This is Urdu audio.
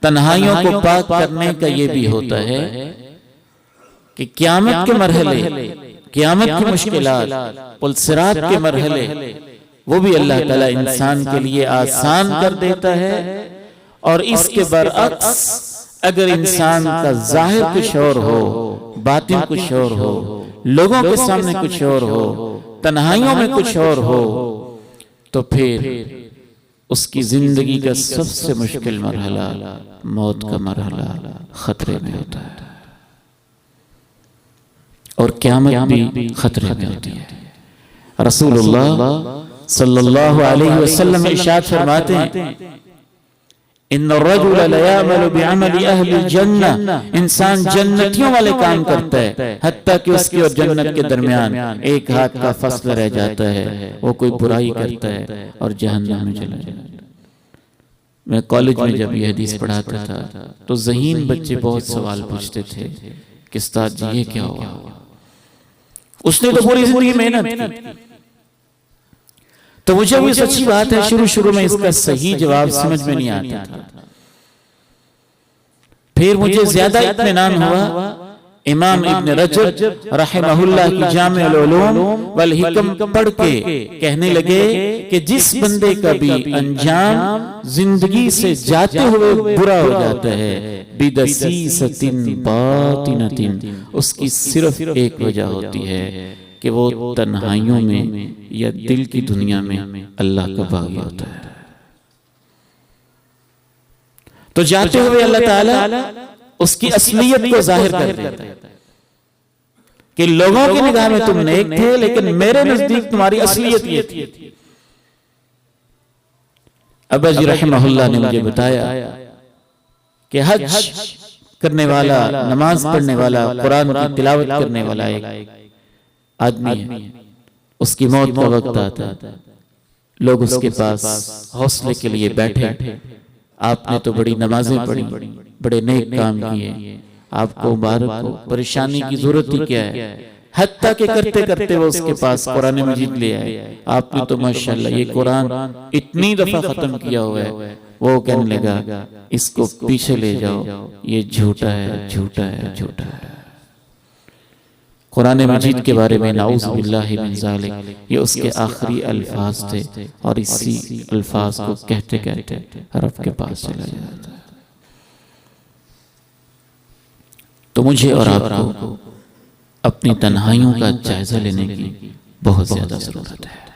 تنہائیوں کو پاک کرنے کا یہ بھی ہوتا ہے کہ قیامت کے مرحلے، قیامت کی مشکلات، پل صراط کے مرحلے، وہ بھی اللہ تعالیٰ انسان کے لیے آسان کر دیتا ہے۔ اور اس کے برعکس اگر انسان کا ظاہر کچھ اور ہو، باطن کچھ اور ہو، لوگوں کے سامنے کچھ اور ہو، تنہائیوں میں کچھ اور ہو، تو پھر اس کی زندگی کا سب سے مشکل مرحلہ، موت کا مرحلہ خطرے میں ہوتا ہے، اور قیامت بھی خطرے میں ہوتی ہے۔ رسول اللہ صلی اللہ علیہ وسلم ارشاد فرماتے ہیں ان الرجل لیعمل بعمل اہل الجنہ، انسان جنتیوں والے کام کرتا ہے حتیٰ کہ اس کی اور جنت کے درمیان ایک ہاتھ کا فاصلہ رہ جاتا ہے، وہ کوئی برائی کرتا ہے اور جہنم میں چلا جاتا ہے۔ میں کالج میں جب یہ حدیث پڑھاتا تھا تو ذہین بچے بہت سوال پوچھتے تھے کہ استاد جی یہ کیا ہوا؟ اس نے تو پوری زندگی محنت کی۔ تو مجھے بھی سچی بات ہے شروع میں اس کا صحیح جواب سمجھ میں نہیں آتا تھا، پھر مجھے زیادہ اطمینان ہوا۔ امام ابن رجب رحمہ اللہ کی جامع العلوم والحکم پڑھ کے کہنے لگے کہ جس بندے کا بھی انجام زندگی سے جاتے ہوئے برا ہو جاتا ہے بدسیسۃ باطنۃ، اس کی صرف ایک وجہ ہوتی ہے کہ وہ تنہائیوں میں یا دل کی دنیا میں اللہ کا باغی ہوتا ہے۔ تو جاتے ہوئے اللہ تعالیٰ اس کی اصلیت کو ظاہر کر دیتا ہے کہ لوگوں کی نگاہ میں تم نیک تھے لیکن میرے نزدیک تمہاری اصلیت یہ تھی۔ ابا جی رحمہ اللہ نے مجھے بتایا کہ حج کرنے والا، نماز پڑھنے والا، قرآن کی تلاوت کرنے والا ایک آدمی ہے، اس کی موت کا وقت آتا، لوگ اس کے پاس حوصلے کے لیے بیٹھے، آپ نے تو بڑی نمازیں پڑھی، بڑے نیک کام کیے، آپ کو مبارک ہو، پریشانی کی ضرورت ہی کیا ہے؟ حتیٰ کہ کرتے کرتے وہ اس کے پاس قرآن مجید لے آئے، آپ نے تو ماشاءاللہ یہ قرآن اتنی دفعہ ختم کیا ہوا ہے۔ وہ کہنے لگا اس کو پیچھے لے جاؤ، یہ جھوٹا ہے، جھوٹا ہے، جھوٹا ہے۔ قرآن مجید کے بارے میں نعوذ باللہ من ذالک یہ اس کے آخری الفاظ تھے، اور اسی الفاظ کو کہتے کہتے رب کے پاس چلا جاتا ہے۔ تو مجھے اور آپ کو اپنی تنہائیوں کا جائزہ لینے کی بہت زیادہ ضرورت ہے۔